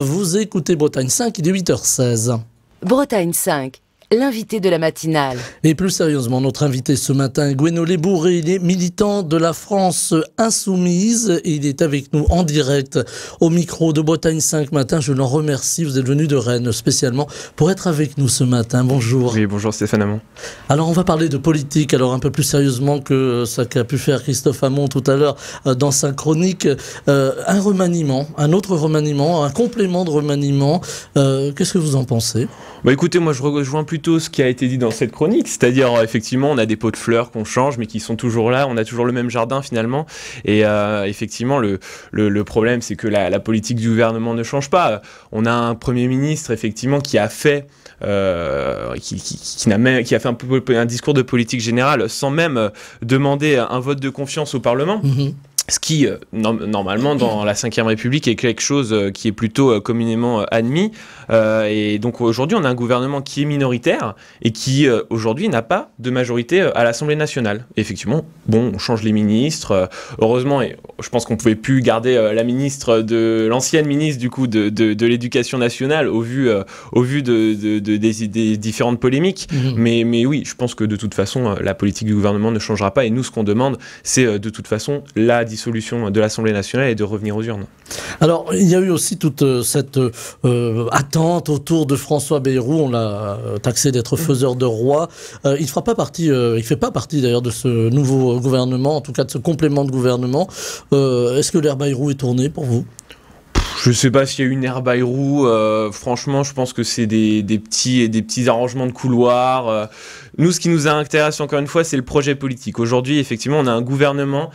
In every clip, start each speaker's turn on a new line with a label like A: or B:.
A: Vous écoutez Bretagne 5, il est 8h16.
B: Bretagne 5, l'invité de la matinale.
A: Et plus sérieusement, notre invité ce matin, Gwenolé Bourré, il est militant de la France Insoumise et il est avec nous en direct au micro de Bretagne 5 matin. Je l'en remercie, vous êtes venu de Rennes spécialement pour être avec nous ce matin. Bonjour.
C: Oui, bonjour Stéphane Hamon.
A: Alors on va parler de politique, alors un peu plus sérieusement que ce qu'a pu faire Christophe Hamon tout à l'heure dans sa chronique. Un remaniement, un autre remaniement, un complément de remaniement. Qu'est-ce que vous en pensez ?
C: Bah écoutez, moi je rejoins plutôt ce qui a été dit dans cette chronique, c'est-à-dire effectivement on a des pots de fleurs qu'on change mais qui sont toujours là, on a toujours le même jardin finalement et effectivement le problème c'est que la politique du gouvernement ne change pas. On a un Premier ministre effectivement qui a fait qui a fait un discours de politique générale sans même demander un vote de confiance au Parlement. Ce qui, normalement, dans la Ve République, est quelque chose qui est plutôt communément admis. Et donc, aujourd'hui, on a un gouvernement qui est minoritaire et qui, aujourd'hui, n'a pas de majorité à l'Assemblée nationale. Et effectivement, bon, on change les ministres. Heureusement, et je pense qu'on ne pouvait plus garder l'ancienne ministre, du coup, de l'Éducation nationale au vu des différentes polémiques. Mais oui, je pense que de toute façon, la politique du gouvernement ne changera pas. Et nous, ce qu'on demande, c'est de toute façon la dissolution de l'Assemblée nationale et de revenir aux urnes.
A: Alors, il y a eu aussi toute cette attente autour de François Bayrou. On l'a taxé d'être faiseur de roi. Il fait pas partie d'ailleurs de ce nouveau gouvernement, en tout cas de ce complément de gouvernement. Est-ce que l'ère Bayrou est tournée pour vous ?
C: Je ne sais pas s'il y a eu une ère Bayrou. Franchement, je pense que c'est des petits arrangements de couloir. Nous, ce qui nous intéresse encore une fois, c'est le projet politique. Aujourd'hui, effectivement, on a un gouvernement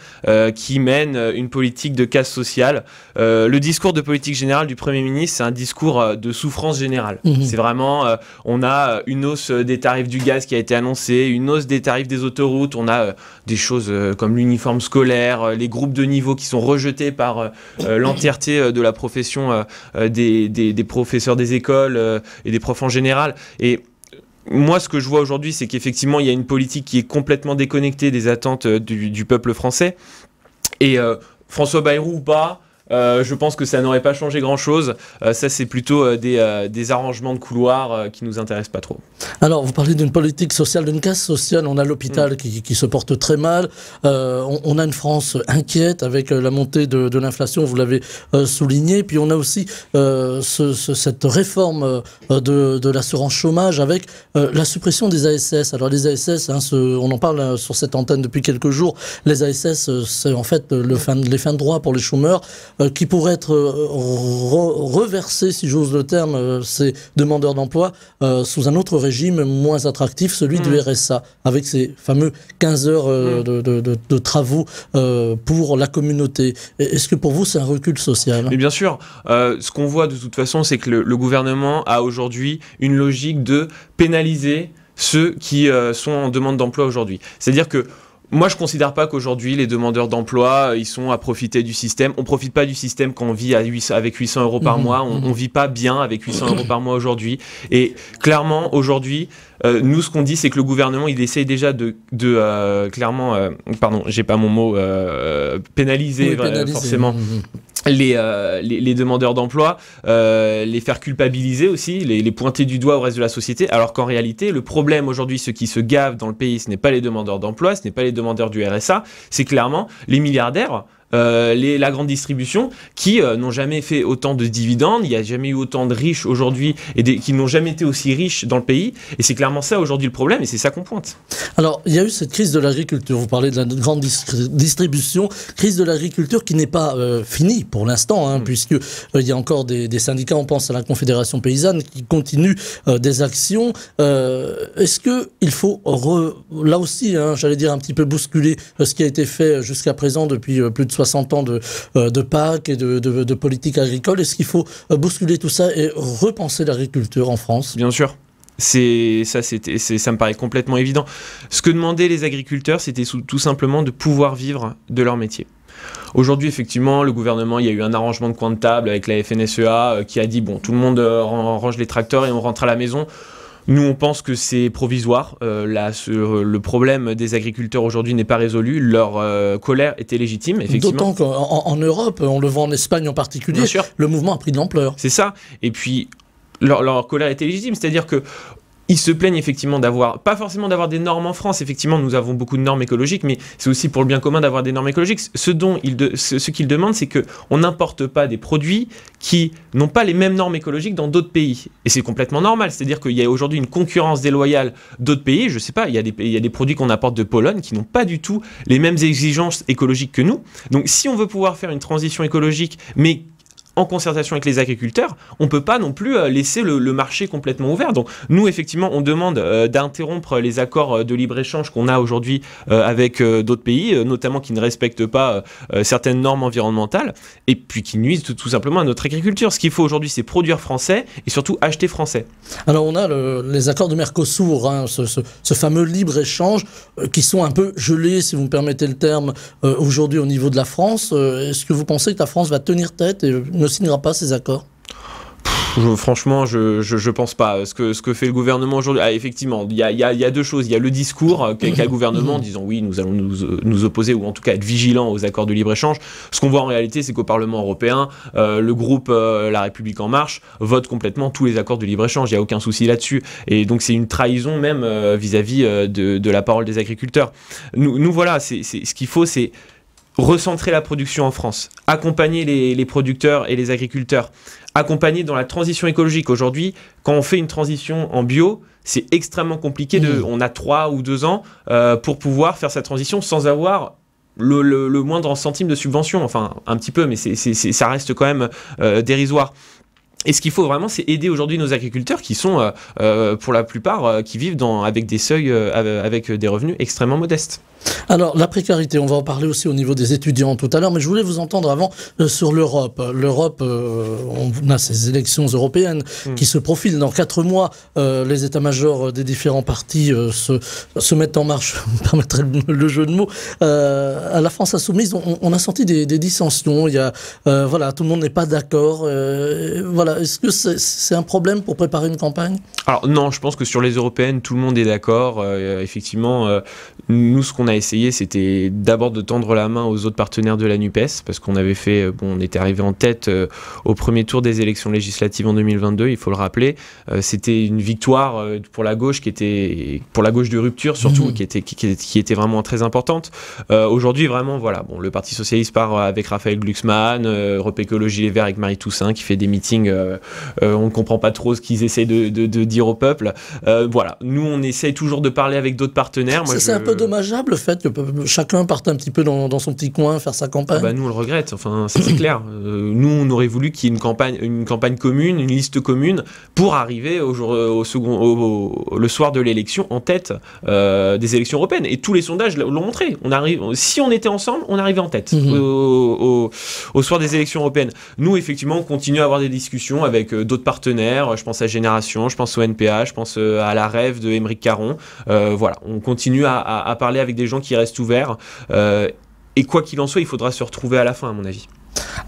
C: qui mène une politique de casse sociale. Le discours de politique générale du Premier ministre, c'est un discours de souffrance générale. C'est vraiment, on a une hausse des tarifs du gaz qui a été annoncée, une hausse des tarifs des autoroutes, on a des choses comme l'uniforme scolaire, les groupes de niveau qui sont rejetés par l'entièreté de la profession des professeurs des écoles et des profs en général. Et moi, ce que je vois aujourd'hui, c'est qu'effectivement, il y a une politique qui est complètement déconnectée des attentes du peuple français. Et François Bayrou ou pas, je pense que ça n'aurait pas changé grand-chose. Ça, c'est plutôt des arrangements de couloir qui nous intéressent pas trop.
A: Alors, vous parlez d'une politique sociale, d'une casse sociale. On a l'hôpital qui se porte très mal. On a une France inquiète avec la montée de l'inflation, vous l'avez souligné. Puis on a aussi cette réforme de l'assurance chômage avec la suppression des ASS. Alors les ASS, on en parle sur cette antenne depuis quelques jours. Les ASS, c'est en fait les fins de droit pour les chômeurs qui pourraient être reversés, si j'ose le terme, ces demandeurs d'emploi sous un autre régime moins attractif, celui du RSA, avec ces fameux 15 heures de travaux pour la communauté. Est-ce que pour vous, c'est un recul social ?
C: Mais bien sûr, ce qu'on voit de toute façon, c'est que le gouvernement a aujourd'hui une logique de pénaliser ceux qui sont en demande d'emploi aujourd'hui. C'est-à-dire que moi, je ne considère pas qu'aujourd'hui, les demandeurs d'emploi, ils sont à profiter du système. On ne profite pas du système quand on vit avec 800 euros par mois. On ne vit pas bien avec 800 euros par mois aujourd'hui. Et clairement, aujourd'hui, nous, ce qu'on dit, c'est que le gouvernement, il essaye déjà clairement, pardon, j'ai pas mon mot, pénaliser forcément. Les demandeurs d'emploi, les faire culpabiliser aussi, les pointer du doigt au reste de la société, alors qu'en réalité, le problème aujourd'hui, ceux qui se gavent dans le pays, ce n'est pas les demandeurs d'emploi, ce n'est pas les demandeurs du RSA, c'est clairement les milliardaires, la grande distribution qui n'ont jamais fait autant de dividendes, il n'y a jamais eu autant de riches aujourd'hui et qui n'ont jamais été aussi riches dans le pays, et c'est clairement ça aujourd'hui le problème, et c'est ça qu'on pointe.
A: Alors, il y a eu cette crise de l'agriculture, vous parlez de la grande distribution, crise de l'agriculture qui n'est pas finie pour l'instant, puisque il y a encore des syndicats, on pense à la Confédération paysanne, qui continuent des actions. Est-ce qu'il faut, là aussi, j'allais dire un petit peu bousculer ce qui a été fait jusqu'à présent depuis plus de 60 ans de PAC et de politique agricole? Est-ce qu'il faut bousculer tout ça et repenser l'agriculture en France?
C: Bien sûr. Ça me paraît complètement évident. Ce que demandaient les agriculteurs, c'était tout simplement de pouvoir vivre de leur métier. Aujourd'hui, effectivement, le gouvernement, il y a eu un arrangement de coin de table avec la FNSEA qui a dit, bon, tout le monde range les tracteurs et on rentre à la maison. Nous, on pense que c'est provisoire. Le problème des agriculteurs aujourd'hui n'est pas résolu. Leur colère était légitime, effectivement.
A: D'autant qu'en Europe, on le voit en Espagne en particulier, le mouvement a pris de l'ampleur.
C: C'est ça. Et puis, leur colère était légitime. C'est-à-dire que ils se plaignent effectivement pas forcément d'avoir des normes en France. Effectivement, nous avons beaucoup de normes écologiques, mais c'est aussi pour le bien commun d'avoir des normes écologiques. Ce qu'ils demandent, c'est qu'on n'importe pas des produits qui n'ont pas les mêmes normes écologiques dans d'autres pays. Et c'est complètement normal. C'est-à-dire qu'il y a aujourd'hui une concurrence déloyale d'autres pays. Je sais pas, il y a des produits qu'on apporte de Pologne qui n'ont pas du tout les mêmes exigences écologiques que nous. Donc, si on veut pouvoir faire une transition écologique, mais en concertation avec les agriculteurs, on ne peut pas non plus laisser le marché complètement ouvert. Donc nous, effectivement, on demande d'interrompre les accords de libre-échange qu'on a aujourd'hui avec d'autres pays, notamment qui ne respectent pas certaines normes environnementales, et puis qui nuisent tout simplement à notre agriculture. Ce qu'il faut aujourd'hui, c'est produire français, et surtout acheter français.
A: Alors on a les accords de Mercosur, hein, ce fameux libre-échange, qui sont un peu gelés, si vous me permettez le terme, aujourd'hui au niveau de la France. Est-ce que vous pensez que la France va tenir tête et ne signera pas ces accords?
C: Franchement, je pense pas. Ce que fait le gouvernement aujourd'hui, effectivement, il y a deux choses. Il y a le discours qu'a le gouvernement en disant oui, nous allons nous opposer ou en tout cas être vigilants aux accords de libre-échange. Ce qu'on voit en réalité, c'est qu'au Parlement européen, le groupe La République En Marche vote complètement tous les accords de libre-échange. Il n'y a aucun souci là-dessus. Et donc c'est une trahison même vis-à-vis de la parole des agriculteurs. Nous voilà, ce qu'il faut, c'est recentrer la production en France, accompagner les producteurs et les agriculteurs, accompagner dans la transition écologique. Aujourd'hui, quand on fait une transition en bio, c'est extrêmement compliqué. On a 3 ou 2 ans pour pouvoir faire sa transition sans avoir le moindre centime de subvention. Enfin, un petit peu, mais ça reste quand même dérisoire. Et ce qu'il faut vraiment, c'est aider aujourd'hui nos agriculteurs qui sont, pour la plupart, qui vivent avec des seuils, avec des revenus extrêmement modestes.
A: Alors, la précarité, on va en parler aussi au niveau des étudiants tout à l'heure, mais je voulais vous entendre avant sur l'Europe. L'Europe, on a ces élections européennes qui se profilent. Dans 4 mois, les états-majors des différents partis se mettent en marche, vous me permettrez le jeu de mots. À la France Insoumise, on a senti des dissensions. Il y a, voilà, tout le monde n'est pas d'accord. Voilà, est-ce que c'est un problème pour préparer une campagne?
C: Alors non, je pense que sur les européennes, tout le monde est d'accord. Effectivement, nous, ce qu'on a essayé, c'était d'abord de tendre la main aux autres partenaires de la NUPES, parce qu'on avait fait, on était arrivé en tête au premier tour des élections législatives en 2022, il faut le rappeler. C'était une victoire pour la gauche pour la gauche de rupture surtout, qui était vraiment très importante. Aujourd'hui, vraiment, voilà, bon, le Parti Socialiste part avec Raphaël Glucksmann, Europe Écologie Les Verts avec Marie Toussaint, qui fait des meetings, on ne comprend pas trop ce qu'ils essaient de dire au peuple. Voilà, nous, on essaye toujours de parler avec d'autres partenaires.
A: C'est un peu dommageable le fait que chacun parte un petit peu dans son petit coin faire sa campagne.
C: Nous on le regrette, enfin c'est clair. Nous on aurait voulu qu'il y ait une campagne commune, une liste commune pour arriver le soir de l'élection en tête des élections européennes. Et tous les sondages l'ont montré. Si on était ensemble, on arrivait en tête au soir des élections européennes. Nous effectivement on continue à avoir des discussions avec d'autres partenaires. Je pense à Génération, je pense au NPA, je pense à la Rêve de Émeric Caron. Voilà, on continue à parler avec des gens qui restent ouverts. Et quoi qu'il en soit, il faudra se retrouver à la fin, à mon avis.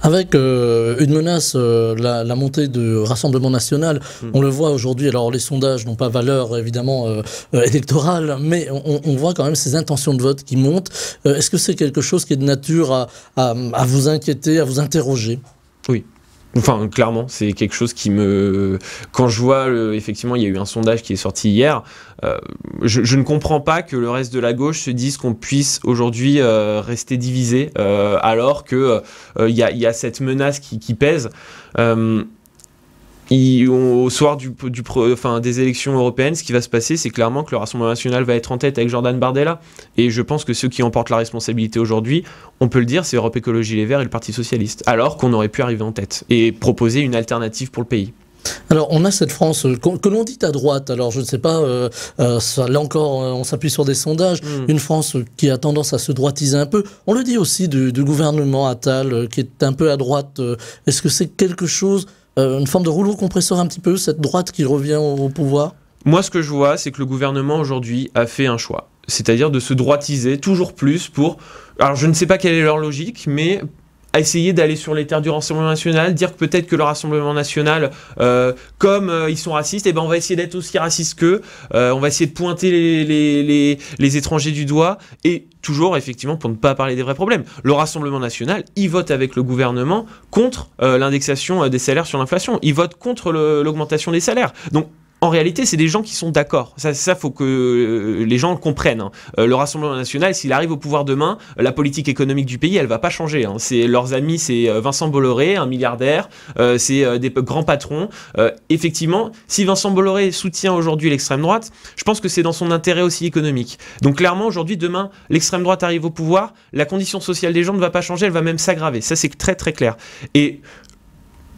A: Avec une menace, la montée du Rassemblement National, on le voit aujourd'hui, alors les sondages n'ont pas valeur évidemment électorale, mais on voit quand même ces intentions de vote qui montent. Est-ce que c'est quelque chose qui est de nature à vous inquiéter, à vous interroger?
C: Oui. Enfin, clairement, c'est quelque chose qui me... Quand je vois, effectivement, il y a eu un sondage qui est sorti hier, je ne comprends pas que le reste de la gauche se dise qu'on puisse aujourd'hui rester divisé, alors qu'il y a cette menace qui pèse. Au soir des élections européennes, ce qui va se passer, c'est clairement que le Rassemblement National va être en tête avec Jordan Bardella. Et je pense que ceux qui emportent la responsabilité aujourd'hui, on peut le dire, c'est Europe Écologie Les Verts et le Parti Socialiste. Alors qu'on aurait pu arriver en tête et proposer une alternative pour le pays.
A: Alors, on a cette France que l'on dit à droite. Alors, je ne sais pas, là encore, on s'appuie sur des sondages. Une France qui a tendance à se droitiser un peu. On le dit aussi du gouvernement Attal, qui est un peu à droite. Est-ce que c'est quelque chose... une forme de rouleau compresseur un petit peu, cette droite qui revient au pouvoir?
C: Moi, ce que je vois, c'est que le gouvernement, aujourd'hui, a fait un choix. C'est-à-dire de se droitiser toujours plus pour... Alors, je ne sais pas quelle est leur logique, mais à essayer d'aller sur les terres du Rassemblement national, dire que peut-être que le Rassemblement national, comme ils sont racistes, et ben on va essayer d'être aussi raciste qu'eux, on va essayer de pointer les étrangers du doigt, et toujours, effectivement, pour ne pas parler des vrais problèmes. Le Rassemblement national, il vote avec le gouvernement contre l'indexation des salaires sur l'inflation. Il vote contre l'augmentation des salaires. Donc, en réalité, c'est des gens qui sont d'accord. Ça, faut que les gens le comprennent. Le Rassemblement national, s'il arrive au pouvoir demain, la politique économique du pays, elle va pas changer. C'est leurs amis, c'est Vincent Bolloré, un milliardaire, c'est des grands patrons. Effectivement, si Vincent Bolloré soutient aujourd'hui l'extrême droite, je pense que c'est dans son intérêt aussi économique. Donc clairement, aujourd'hui, demain, l'extrême droite arrive au pouvoir, la condition sociale des gens ne va pas changer, elle va même s'aggraver. Ça, c'est très très clair. Et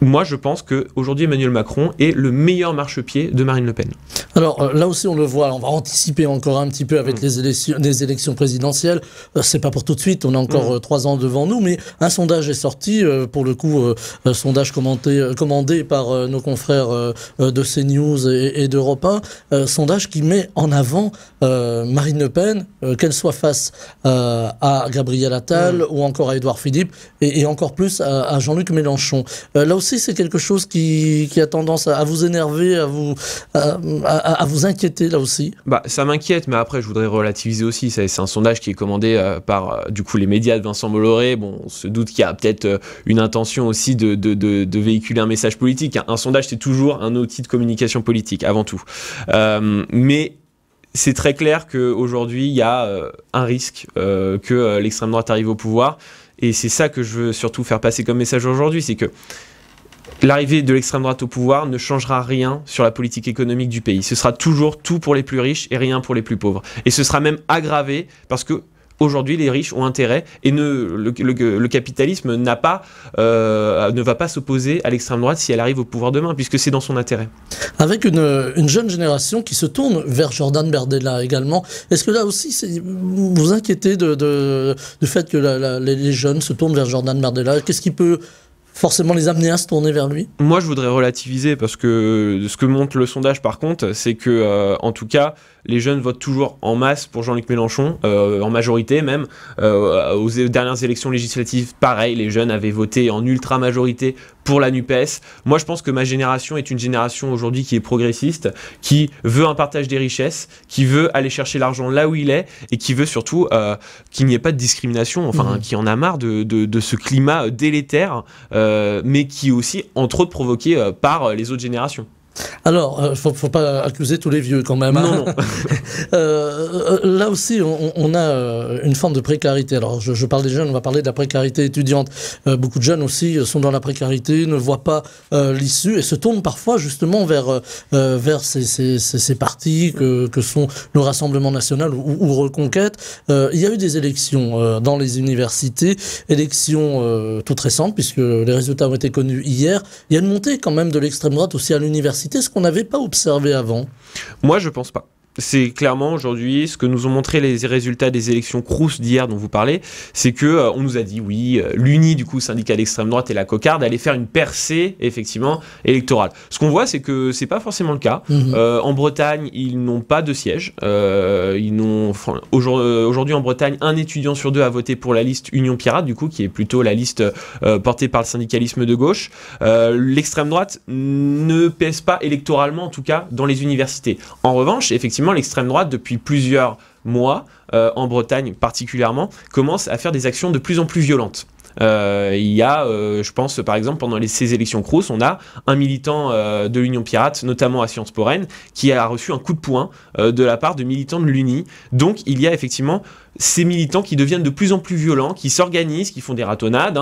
C: moi, je pense qu'aujourd'hui, Emmanuel Macron est le meilleur marchepied de Marine Le Pen.
A: Alors là aussi, on le voit, on va anticiper encore un petit peu avec les élections présidentielles. C'est pas pour tout de suite, on a encore 3 ans devant nous, mais un sondage est sorti, pour le coup, sondage commandé par nos confrères de CNews et d'Europe 1, sondage qui met en avant Marine Le Pen, qu'elle soit face à Gabriel Attal ou encore à Édouard Philippe et encore plus à Jean-Luc Mélenchon. Là aussi, c'est quelque chose qui a tendance à vous énerver, à vous inquiéter là aussi.
C: Bah, ça m'inquiète, mais après, je voudrais relativiser aussi. C'est un sondage qui est commandé par du coup les médias de Vincent Bolloré. Bon, on se doute qu'il y a peut-être une intention aussi de véhiculer un message politique. Un sondage, c'est toujours un outil de communication politique, avant tout. Mais c'est très clair qu'aujourd'hui, il y a un risque que l'extrême droite arrive au pouvoir. Et c'est ça que je veux surtout faire passer comme message aujourd'hui, c'est que l'arrivée de l'extrême droite au pouvoir ne changera rien sur la politique économique du pays. Ce sera toujours tout pour les plus riches et rien pour les plus pauvres. Et ce sera même aggravé parce que aujourd'hui, les riches ont intérêt et le capitalisme ne va pas s'opposer à l'extrême droite si elle arrive au pouvoir demain, puisque c'est dans son intérêt.
A: Avec une jeune génération qui se tourne vers Jordan Bardella également, est-ce que là aussi, vous vous inquiétez du fait que les jeunes se tournent vers Jordan Bardella? Qu'est-ce qui peut forcément les amener à se tourner vers lui?
C: Moi, je voudrais relativiser parce que ce que montre le sondage, par contre, c'est que, en tout cas, les jeunes votent toujours en masse pour Jean-Luc Mélenchon, en majorité même. Aux dernières élections législatives, pareil, les jeunes avaient voté en ultra majorité pour la NUPES. Moi, je pense que ma génération est une génération aujourd'hui qui est progressiste, qui veut un partage des richesses, qui veut aller chercher l'argent là où il est et qui veut surtout qu'il n'y ait pas de discrimination, enfin, qui en a marre de ce climat délétère, mais qui est aussi, entre autres, provoqué par les autres générations.
A: Alors, faut pas accuser tous les vieux quand même. Hein.
C: Non.
A: Là aussi, on a une forme de précarité. Alors, je parle des jeunes, on va parler de la précarité étudiante. Beaucoup de jeunes aussi sont dans la précarité, ne voient pas l'issue et se tournent parfois justement vers ces partis que sont le Rassemblement national ou Reconquête. Il y a eu des élections dans les universités, élections toutes récentes puisque les résultats ont été connus hier. Il y a une montée quand même de l'extrême droite aussi à l'université, ce qu'on n'avait pas observé avant.
C: Moi, je pense pas. C'est clairement aujourd'hui ce que nous ont montré les résultats des élections Crous d'hier dont vous parlez, c'est que on nous a dit oui, l'UNI du coup syndicat d'extrême droite et la Cocarde allaient faire une percée effectivement électorale. Ce qu'on voit, c'est que c'est pas forcément le cas. En Bretagne, ils n'ont pas de siège. Aujourd'hui en Bretagne, un étudiant sur 2 a voté pour la liste Union Pirate du coup, qui est plutôt la liste portée par le syndicalisme de gauche. L'extrême droite ne pèse pas électoralement, en tout cas dans les universités. En revanche, effectivement, l'extrême droite, depuis plusieurs mois, en Bretagne particulièrement, commence à faire des actions de plus en plus violentes. Il y a, je pense par exemple pendant ces élections Crous, on a un militant de l'Union Pirate, notamment à Sciences Po Rennes, qui a reçu un coup de poing de la part de militants de l'Uni. Donc il y a effectivement ces militants qui deviennent de plus en plus violents, qui s'organisent, qui font des ratonnades,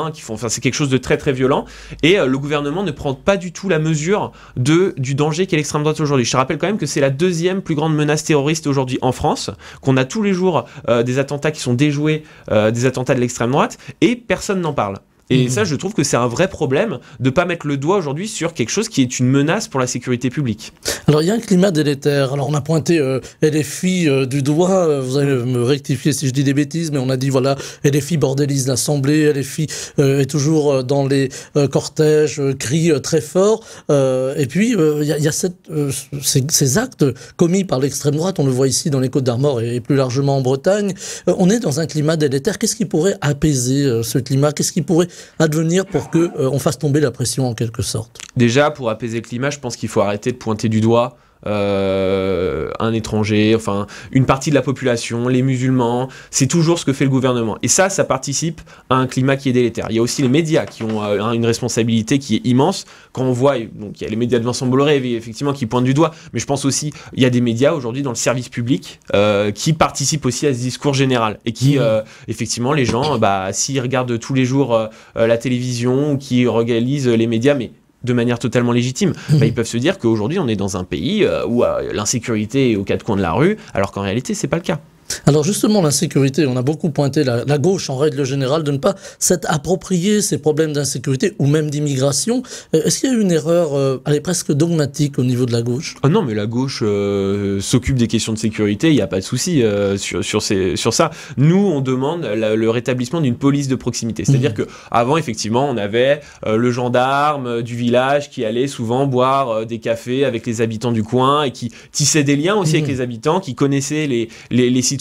C: c'est quelque chose de très très violent, et le gouvernement ne prend pas du tout la mesure du danger qu'est l'extrême droite aujourd'hui. Je te rappelle quand même que c'est la 2e plus grande menace terroriste aujourd'hui en France, qu'on a tous les jours des attentats qui sont déjoués, des attentats de l'extrême droite, et personne n'en parle. Et ça, je trouve que c'est un vrai problème de ne pas mettre le doigt aujourd'hui sur quelque chose qui est une menace pour la sécurité publique.
A: Alors, il y a un climat délétère. Alors, on a pointé LFI du doigt. Vous allez me rectifier si je dis des bêtises, mais on a dit, voilà, LFI bordélise l'Assemblée. LFI est toujours dans les cortèges, crie très fort. Et puis, il y a ces actes commis par l'extrême droite. On le voit ici dans les Côtes-d'Armor et plus largement en Bretagne. On est dans un climat délétère. Qu'est-ce qui pourrait apaiser ce climat? Qu'est-ce qui pourrait advenir pour que on fasse tomber la pression en quelque sorte?
C: Déjà, pour apaiser le climat, je pense qu'il faut arrêter de pointer du doigt un étranger, enfin une partie de la population, les musulmans. C'est toujours ce que fait le gouvernement. Et ça participe à un climat qui est délétère. Il y a aussi les médias qui ont une responsabilité qui est immense. Quand on voit, donc il y a les médias de Vincent Bolloré, effectivement, qui pointent du doigt, mais je pense aussi, il y a des médias aujourd'hui dans le service public qui participent aussi à ce discours général et qui, effectivement, les gens, s'ils regardent tous les jours la télévision ou qui regalisent les médias, mais de manière totalement légitime, ils peuvent se dire qu'aujourd'hui on est dans un pays où l'insécurité est aux quatre coins de la rue, alors qu'en réalité c'est pas le cas.
A: Alors justement, l'insécurité, on a beaucoup pointé la gauche en règle générale de ne pas s'être approprié ces problèmes d'insécurité ou même d'immigration. Est-ce qu'il y a eu une erreur presque dogmatique au niveau de la gauche?
C: Ah non, mais la gauche s'occupe des questions de sécurité, il n'y a pas de souci sur ça. Nous, on demande le rétablissement d'une police de proximité. C'est-à-dire qu'avant, effectivement, on avait le gendarme du village qui allait souvent boire des cafés avec les habitants du coin et qui tissait des liens aussi avec les habitants, qui connaissaient les citoyens.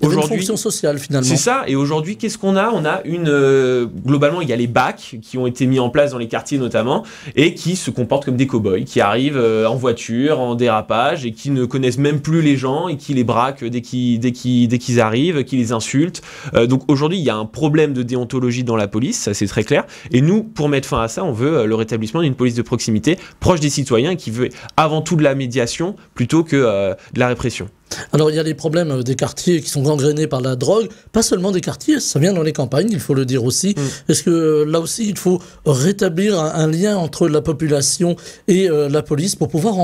A: Aujourd'hui, une fonction sociale finalement.
C: C'est ça. Et aujourd'hui, qu'est-ce qu'on a? On a globalement, il y a les BAC qui ont été mis en place dans les quartiers notamment et qui se comportent comme des cow-boys, qui arrivent en voiture, en dérapage et qui ne connaissent même plus les gens et qui les braquent dès qu'ils arrivent, qui les insultent. Donc aujourd'hui, il y a un problème de déontologie dans la police, ça c'est très clair. Et nous, pour mettre fin à ça, on veut le rétablissement d'une police de proximité proche des citoyens et qui veut avant tout de la médiation plutôt que de la répression.
A: Alors il y a les problèmes des quartiers qui sont gangrénés par la drogue, pas seulement des quartiers, ça vient dans les campagnes, il faut le dire aussi. Est-ce que là aussi il faut rétablir un lien entre la population et la police pour pouvoir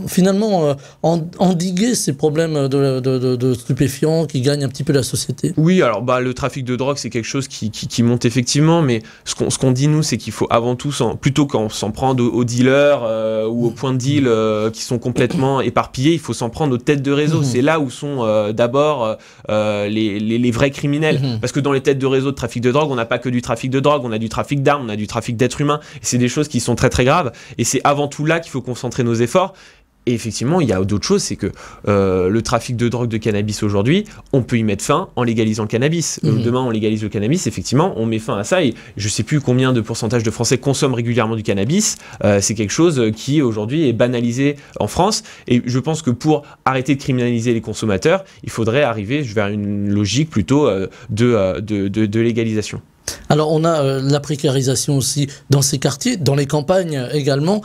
A: finalement endiguer ces problèmes de stupéfiants qui gagnent un petit peu la société?
C: Oui, alors le trafic de drogue c'est quelque chose qui monte effectivement, mais ce qu'on dit nous c'est qu'il faut avant tout, plutôt qu'en s'en prendre aux dealers ou aux points de deal qui sont complètement éparpillés, il faut s'en prendre aux têtes de réseau. C'est là où sont d'abord les vrais criminels. Parce que dans les têtes de réseau de trafic de drogue, on n'a pas que du trafic de drogue, on a du trafic d'armes, on a du trafic d'êtres humains. Et c'est des choses qui sont très très graves. Et c'est avant tout là qu'il faut concentrer nos efforts. Et effectivement, il y a d'autres choses, c'est que le trafic de drogue de cannabis aujourd'hui, on peut y mettre fin en légalisant le cannabis. Demain, on légalise le cannabis, effectivement, on met fin à ça. Et je ne sais plus combien de pourcentage de Français consomment régulièrement du cannabis. C'est quelque chose qui, aujourd'hui, est banalisé en France. Et je pense que pour arrêter de criminaliser les consommateurs, il faudrait arriver vers une logique plutôt de légalisation.
A: Alors on a la précarisation aussi dans ces quartiers, dans les campagnes également,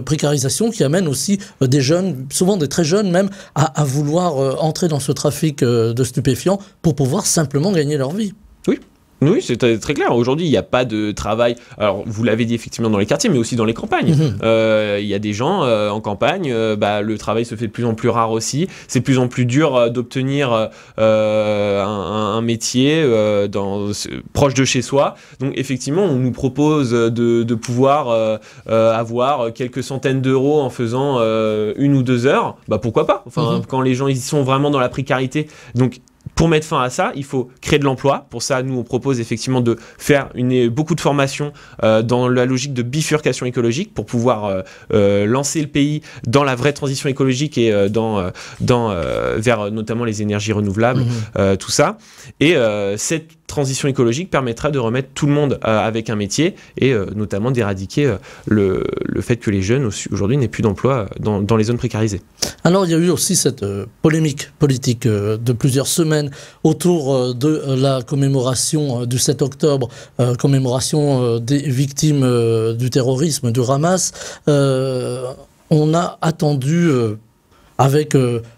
A: précarisation qui amène aussi des jeunes, souvent des très jeunes même, à vouloir entrer dans ce trafic de stupéfiants pour pouvoir simplement gagner leur vie.
C: Oui, c'est très clair. Aujourd'hui, il n'y a pas de travail. Alors, vous l'avez dit effectivement dans les quartiers, mais aussi dans les campagnes. Il y a des gens en campagne, le travail se fait de plus en plus rare aussi. C'est de plus en plus dur d'obtenir un métier proche de chez soi. Donc, effectivement, on nous propose de pouvoir avoir quelques centaines d'euros en faisant 1 ou 2 heures. Pourquoi pas? Enfin, quand les gens ils sont vraiment dans la précarité. Donc, pour mettre fin à ça, il faut créer de l'emploi. Pour ça, nous, on propose effectivement de faire beaucoup de formations dans la logique de bifurcation écologique pour pouvoir lancer le pays dans la vraie transition écologique et vers notamment les énergies renouvelables, tout ça. Et cette transition écologique permettra de remettre tout le monde avec un métier et notamment d'éradiquer le fait que les jeunes aujourd'hui n'aient plus d'emploi dans les zones précarisées.
A: Alors il y a eu aussi cette polémique politique de plusieurs semaines autour de la commémoration du 7 octobre, commémoration des victimes du terrorisme, du Hamas. On a attendu avec...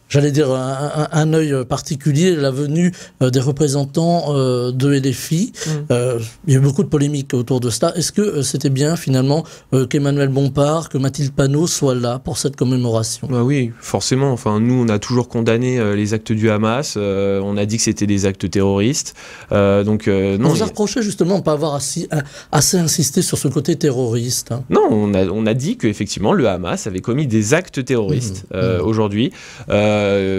A: j'allais dire un œil particulier, la venue des représentants de LFI. Il y a eu beaucoup de polémiques autour de cela. Est-ce que c'était bien finalement qu'Emmanuel Bompard, que Mathilde Panot soient là pour cette commémoration?
C: Oui, forcément. Enfin, nous, on a toujours condamné les actes du Hamas. On a dit que c'était des actes terroristes. Non,
A: on vous a reproché justement de ne pas avoir assez insisté sur ce côté terroriste.
C: Non, on a dit qu'effectivement, le Hamas avait commis des actes terroristes aujourd'hui.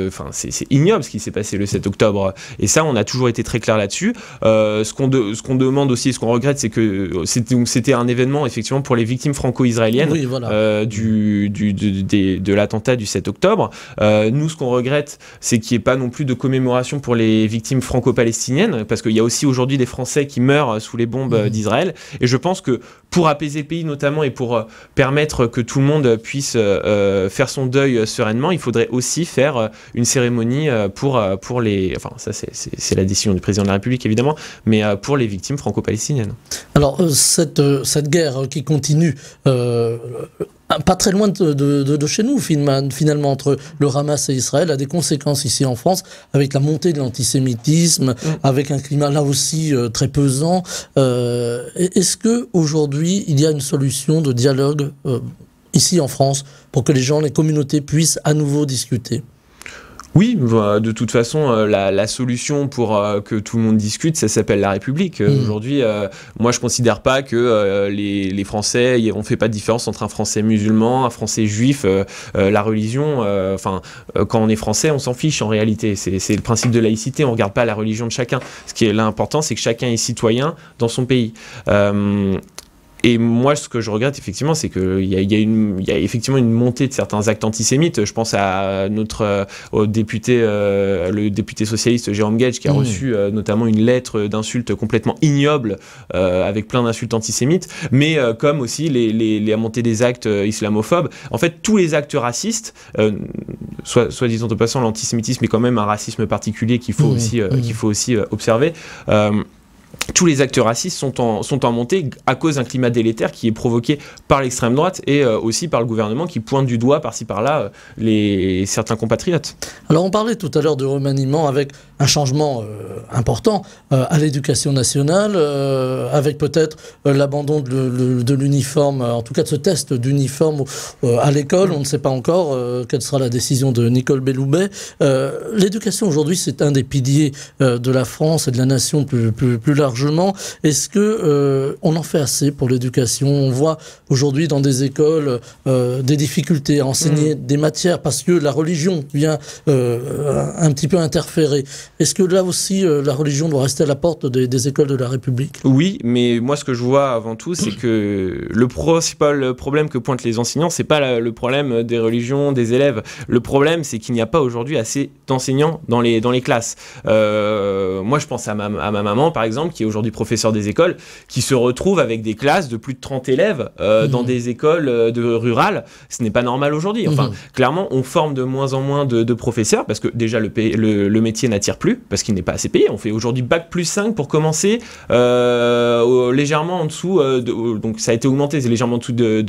C: Enfin, c'est ignoble ce qui s'est passé le 7 octobre. Et ça, on a toujours été très clair là-dessus. Ce qu'on demande aussi, et ce qu'on regrette, c'est que c'était un événement effectivement pour les victimes franco-israéliennes voilà. De l'attentat du 7 octobre. Nous, ce qu'on regrette, c'est qu'il n'y ait pas non plus de commémoration pour les victimes franco-palestiniennes, parce qu'il y a aussi aujourd'hui des Français qui meurent sous les bombes d'Israël. Et je pense que pour apaiser le pays notamment et pour permettre que tout le monde puisse faire son deuil sereinement, il faudrait aussi faire une cérémonie pour les... Enfin, ça c'est la décision du président de la République évidemment, mais pour les victimes franco-palestiniennes.
A: Alors cette guerre qui continue... pas très loin de chez nous, finalement, entre le Hamas et Israël, a des conséquences ici en France, avec la montée de l'antisémitisme, avec un climat là aussi très pesant. Est-ce qu'aujourd'hui, il y a une solution de dialogue ici en France pour que les gens, les communautés puissent à nouveau discuter ?
C: Oui, de toute façon, la solution pour que tout le monde discute, ça s'appelle la République. Aujourd'hui, moi, je considère pas que les Français, on fait pas de différence entre un Français musulman, un Français juif, la religion. Quand on est Français, on s'en fiche en réalité. C'est le principe de laïcité. On regarde pas la religion de chacun. Ce qui est l'important, c'est que chacun est citoyen dans son pays. Et moi, ce que je regrette, effectivement, c'est qu'il y a effectivement une montée de certains actes antisémites. Je pense à au député, le député socialiste Jérôme Guedj, qui a reçu notamment une lettre d'insultes complètement ignoble, avec plein d'insultes antisémites, mais comme aussi la montée des actes islamophobes. En fait, tous les actes racistes, soit disant en passant, l'antisémitisme est quand même un racisme particulier qu'il faut aussi observer. Tous les actes racistes sont en montée à cause d'un climat délétère qui est provoqué par l'extrême droite et aussi par le gouvernement qui pointe du doigt par-ci par-là certains compatriotes.
A: Alors on parlait tout à l'heure de remaniement avec un changement important à l'éducation nationale, avec peut-être l'abandon de l'uniforme, en tout cas de ce test d'uniforme à l'école. On ne sait pas encore quelle sera la décision de Nicole Belloubet. L'éducation aujourd'hui, c'est un des piliers de la France et de la nation plus largement. Est-ce que on en fait assez pour l'éducation? On voit aujourd'hui dans des écoles des difficultés à enseigner des matières parce que la religion vient un petit peu interférer. Est-ce que là aussi la religion doit rester à la porte des écoles de la République?
C: Oui, mais moi ce que je vois avant tout, c'est que le principal problème que pointent les enseignants, c'est pas le problème des religions des élèves. Le problème, c'est qu'il n'y a pas aujourd'hui assez d'enseignants dans les classes. Moi, je pense à ma maman, par exemple, qui est aujourd'hui professeur des écoles, qui se retrouve avec des classes de plus de 30 élèves dans des écoles rurales. Ce n'est pas normal aujourd'hui. Enfin, clairement, on forme de moins en moins de professeurs parce que déjà le métier n'attire plus parce qu'il n'est pas assez payé. On fait aujourd'hui Bac+5 pour commencer légèrement en dessous. Donc ça a été augmenté, c'est légèrement en dessous de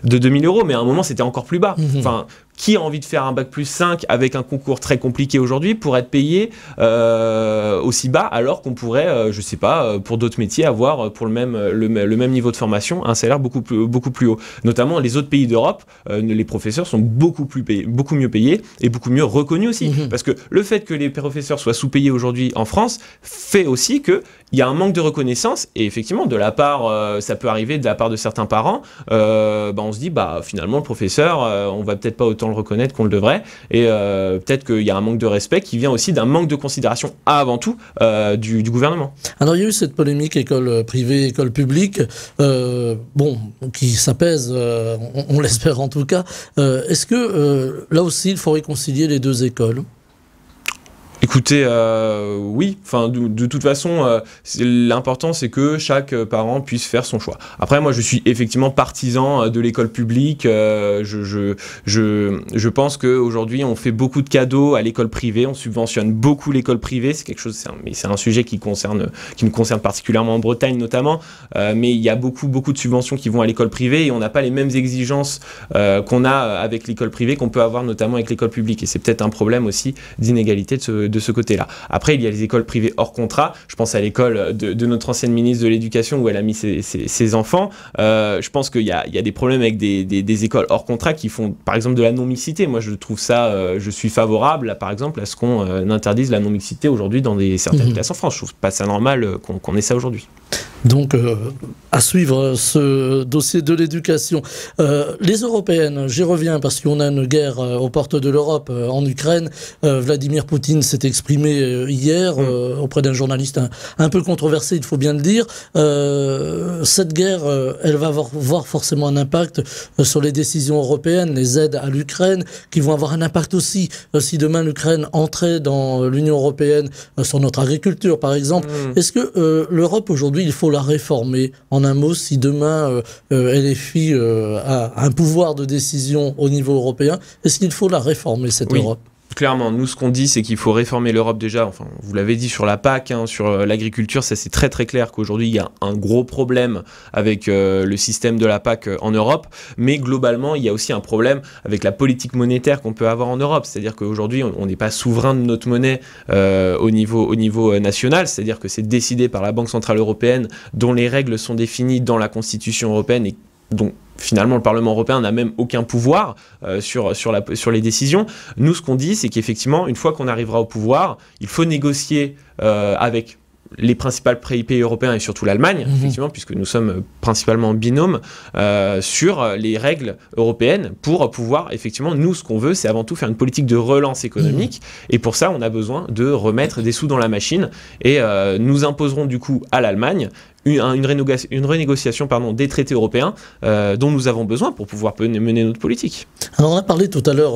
C: 2000 €, mais à un moment c'était encore plus bas. Enfin, qui a envie de faire un Bac+5 avec un concours très compliqué aujourd'hui pour être payé aussi bas, alors qu'on pourrait, je sais pas, pour d'autres métiers, avoir pour le même niveau de formation un salaire beaucoup plus haut. Notamment les autres pays d'Europe, les professeurs sont beaucoup mieux payés et beaucoup mieux reconnus aussi. Parce que le fait que les professeurs soient sous-payés aujourd'hui en France fait aussi qu'il y a un manque de reconnaissance, et effectivement, de la part, ça peut arriver de la part de certains parents, on se dit, finalement, le professeur, on va peut-être pas autant le reconnaître qu'on le devrait, et peut-être qu'il y a un manque de respect qui vient aussi d'un manque de considération avant tout du gouvernement.
A: Alors il y a eu cette polémique école privée, école publique, qui s'apaise, on l'espère en tout cas. Est-ce que là aussi il faut réconcilier les deux écoles ?
C: Écoutez, oui. Enfin, de toute façon, l'important c'est que chaque parent puisse faire son choix. Après, moi, je suis effectivement partisan de l'école publique. Je pense qu'aujourd'hui, on fait beaucoup de cadeaux à l'école privée. On subventionne beaucoup l'école privée. C'est quelque chose, mais c'est un sujet qui nous concerne particulièrement en Bretagne notamment. Mais il y a beaucoup de subventions qui vont à l'école privée et on n'a pas les mêmes exigences qu'on a avec l'école privée qu'on peut avoir notamment avec l'école publique. Et c'est peut-être un problème aussi d'inégalité de ce côté-là. Après, il y a les écoles privées hors contrat. Je pense à l'école de notre ancienne ministre de l'Éducation où elle a mis ses enfants. Je pense qu'il y a des problèmes avec des écoles hors contrat qui font, par exemple, de la non-mixité. Moi, je trouve ça, je suis favorable, par exemple, à ce qu'on interdise la non-mixité aujourd'hui dans certaines classes en France. Je trouve pas ça normal qu'on ait ça aujourd'hui.
A: Donc, à suivre ce dossier de l'éducation. Les Européennes, j'y reviens parce qu'on a une guerre aux portes de l'Europe en Ukraine. Vladimir Poutine s'est exprimé hier auprès d'un journaliste un peu controversé, il faut bien le dire. Cette guerre, elle va avoir forcément un impact sur les décisions européennes, les aides à l'Ukraine, qui vont avoir un impact aussi si demain l'Ukraine entrait dans l'Union européenne sur notre agriculture, par exemple. Est-ce que l'Europe aujourd'hui, il faut la réformer? En un mot, si demain LFI a un pouvoir de décision au niveau européen, est-ce qu'il faut la réformer, cette Europe?
C: Clairement, nous, ce qu'on dit, c'est qu'il faut réformer l'Europe déjà. Enfin, vous l'avez dit sur la PAC, sur l'agriculture, ça c'est très très clair qu'aujourd'hui, il y a un gros problème avec le système de la PAC en Europe. Mais globalement, il y a aussi un problème avec la politique monétaire qu'on peut avoir en Europe. C'est-à-dire qu'aujourd'hui, on n'est pas souverain de notre monnaie au niveau national. C'est-à-dire que c'est décidé par la Banque Centrale Européenne, dont les règles sont définies dans la Constitution européenne et dont finalement le Parlement européen n'a même aucun pouvoir sur les décisions. Nous, ce qu'on dit, c'est qu'effectivement, une fois qu'on arrivera au pouvoir, il faut négocier avec les principaux pays européens et surtout l'Allemagne, effectivement, puisque nous sommes principalement en binôme, sur les règles européennes pour pouvoir, effectivement, nous, ce qu'on veut, c'est avant tout faire une politique de relance économique. Et pour ça, on a besoin de remettre des sous dans la machine. Et nous imposerons du coup à l'Allemagne une renégociation des traités européens dont nous avons besoin pour pouvoir mener notre politique.
A: Alors on a parlé tout à l'heure,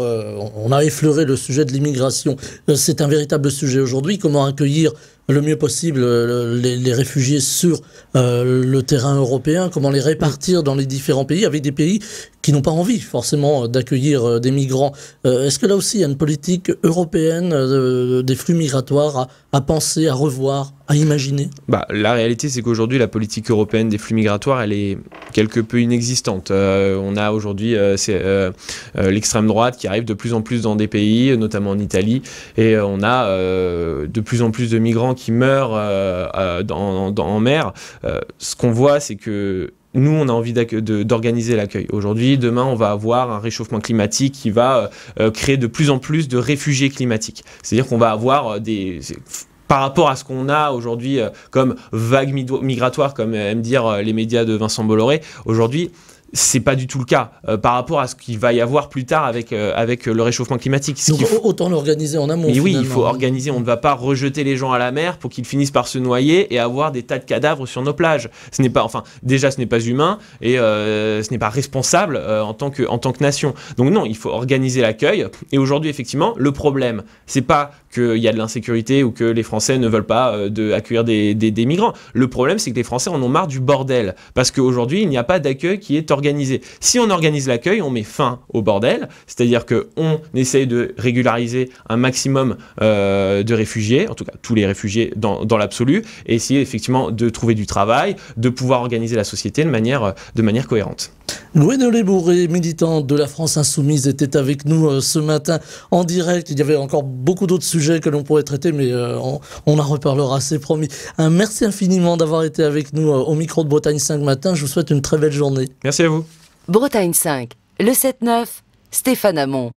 A: on a effleuré le sujet de l'immigration. C'est un véritable sujet aujourd'hui. Comment accueillir le mieux possible les réfugiés sur le terrain européen, comment les répartir dans les différents pays, avec des pays qui n'ont pas envie forcément d'accueillir des migrants. Est-ce que là aussi il y a une politique européenne des flux migratoires à penser, à revoir, à imaginer?
C: La réalité, c'est qu'aujourd'hui, la politique européenne des flux migratoires, elle est quelque peu inexistante. On a aujourd'hui l'extrême droite qui arrive de plus en plus dans des pays, notamment en Italie, et on a de plus en plus de migrants qui meurent en mer. Ce qu'on voit, c'est que nous, on a envie d'organiser l'accueil. Aujourd'hui, demain, on va avoir un réchauffement climatique qui va créer de plus en plus de réfugiés climatiques. C'est-à-dire qu'on va avoir par rapport à ce qu'on a aujourd'hui comme vague migratoire, comme aiment dire les médias de Vincent Bolloré, aujourd'hui, c'est pas du tout le cas par rapport à ce qu'il va y avoir plus tard avec le réchauffement climatique.
A: Donc autant l'organiser en amont.
C: Mais oui, il faut organiser. On ne va pas rejeter les gens à la mer pour qu'ils finissent par se noyer et avoir des tas de cadavres sur nos plages. Ce n'est pas humain et ce n'est pas responsable en tant que nation. Donc non, il faut organiser l'accueil. Et aujourd'hui, effectivement, le problème, c'est pas qu'il y a de l'insécurité ou que les Français ne veulent pas accueillir des migrants. Le problème, c'est que les Français en ont marre du bordel. Parce qu'aujourd'hui, il n'y a pas d'accueil qui est organisé. Si on organise l'accueil, on met fin au bordel, c'est-à-dire qu'on essaye de régulariser un maximum de réfugiés, en tout cas tous les réfugiés dans l'absolu, et essayer effectivement de trouver du travail, de pouvoir organiser la société de manière cohérente.
A: Gwenolé Bourré, militante de la France Insoumise, était avec nous ce matin en direct. Il y avait encore beaucoup d'autres sujets que l'on pourrait traiter, mais on en reparlera, c'est promis. Merci infiniment d'avoir été avec nous au micro de Bretagne 5 matin. Je vous souhaite une très belle journée.
C: Merci à vous.
B: Bretagne 5, le 7-9, Stéphane Hamon.